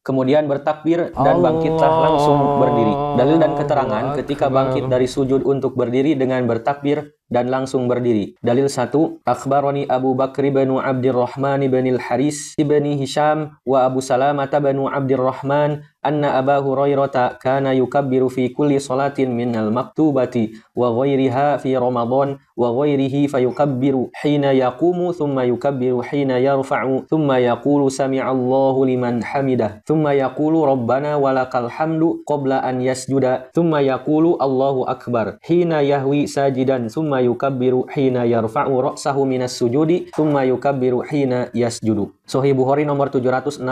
kemudian bertakbir dan bangkitlah langsung berdiri. Dalil dan keterangan ketika bangkit dari sujud untuk berdiri dengan bertakbir dan langsung berdiri. Dalil 1, akhbarani Abu Bakr bin Abdurrahman bin al-Haris bin Hisham wa Abu Salamah bin Abdurrahman anna Aba Hurairah kana yukabbiru fi kulli salatin minal maktubati wa ghairiha fi Ramadan wa ghairihi fayukabbiru hina yaqumu thumma yukabbiru hina yarfa'u thumma yaqulu sami'allahu liman hamidah thumma yaqulu rabbana walakal hamdu qabla an yasjuda thumma yaqulu Allahu akbar hina yahwi sajidan thumma yukabbiru hina yarfa'u ra'sahu minas sujudi thumma yukabbiru hina yasjudu. Sahih Bukhari nomor 761.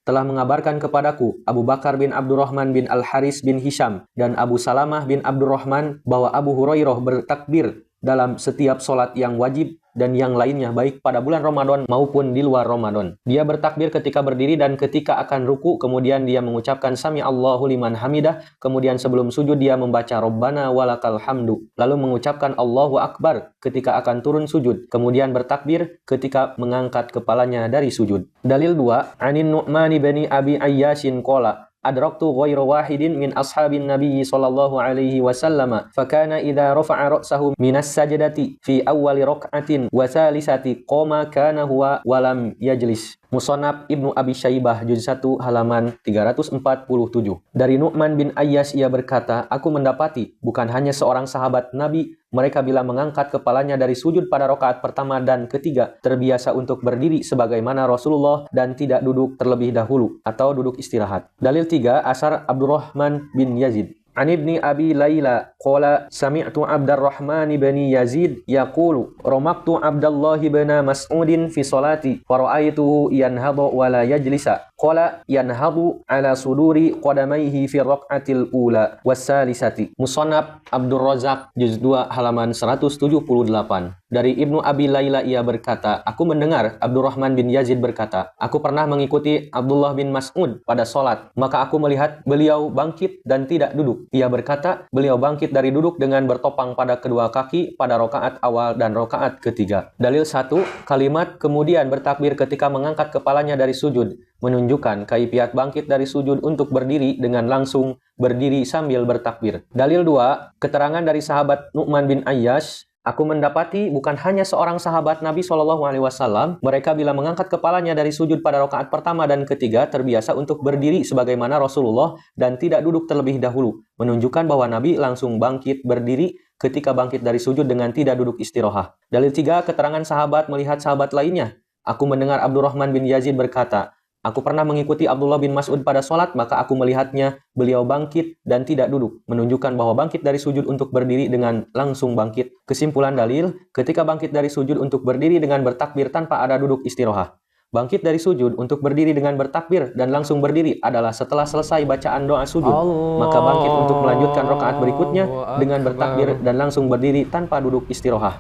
Telah mengabarkan kepadaku Abu Bakar bin Abdurrahman bin Al-Haris bin Hisham dan Abu Salamah bin Abdurrahman bahwa Abu Hurairah bertakbir dalam setiap sholat yang wajib dan yang lainnya baik pada bulan Ramadan maupun di luar Ramadan. Dia bertakbir ketika berdiri dan ketika akan ruku, kemudian dia mengucapkan Sami Allahu liman hamidah, kemudian sebelum sujud dia membaca Rabbana walakal hamdu, lalu mengucapkan Allahu Akbar ketika akan turun sujud, kemudian bertakbir ketika mengangkat kepalanya dari sujud. Dalil 2, Anin Nu'man bin Abi Ayyashin qala adraktu ghairu wahidin min ashabin nabiyyi sallallahu alaihi wasallam fakana idza rafa'a ra'sahu minas sajdati fi awwali rak'atin wa salisati qama kana huwa walam yajlis. Musannaf Ibnu Abi Syaibah juz 1 halaman 347. Dari Nu'man bin Ayyas ia berkata, aku mendapati bukan hanya seorang sahabat Nabi, mereka bila mengangkat kepalanya dari sujud pada rakaat pertama dan ketiga terbiasa untuk berdiri sebagaimana Rasulullah dan tidak duduk terlebih dahulu atau duduk istirahat. Dalil 3, asar Abdurrahman bin Yazid. An ibni Abi Layla qala sami'tu Abdurrahman bin Yazid yaqulu ramaktu Abdullah bin Mas'udin fi salati fara'aituhu yanhadu wa la yajlisa qala yanhadu ala suduri qadamayhi fi raq'atil ula wassalisati. Musannaf Abdur Razzaq juz 2 halaman 178. Dari Ibnu Abi Layla ia berkata, aku mendengar Abdurrahman bin Yazid berkata, aku pernah mengikuti Abdullah bin Mas'ud pada sholat, maka aku melihat beliau bangkit dan tidak duduk. Ia berkata, beliau bangkit dari duduk dengan bertopang pada kedua kaki pada rakaat awal dan rakaat ketiga. Dalil 1, kalimat kemudian bertakbir ketika mengangkat kepalanya dari sujud menunjukkan kaifiat bangkit dari sujud untuk berdiri dengan langsung berdiri sambil bertakbir. Dalil 2, keterangan dari sahabat Nu'man bin Ayyas, aku mendapati bukan hanya seorang sahabat Nabi SAW, mereka bila mengangkat kepalanya dari sujud pada rakaat pertama dan ketiga terbiasa untuk berdiri sebagaimana Rasulullah dan tidak duduk terlebih dahulu, menunjukkan bahwa Nabi langsung bangkit berdiri ketika bangkit dari sujud dengan tidak duduk istirahat. Dalil 3, keterangan sahabat melihat sahabat lainnya. Aku mendengar Abdurrahman bin Yazid berkata, aku pernah mengikuti Abdullah bin Mas'ud pada sholat, maka aku melihatnya, beliau bangkit dan tidak duduk, menunjukkan bahwa bangkit dari sujud untuk berdiri dengan langsung bangkit. Kesimpulan dalil, ketika bangkit dari sujud untuk berdiri dengan bertakbir tanpa ada duduk istirahat. Bangkit dari sujud untuk berdiri dengan bertakbir dan langsung berdiri adalah setelah selesai bacaan doa sujud. Maka bangkit untuk melanjutkan rakaat berikutnya dengan bertakbir dan langsung berdiri tanpa duduk istirahat.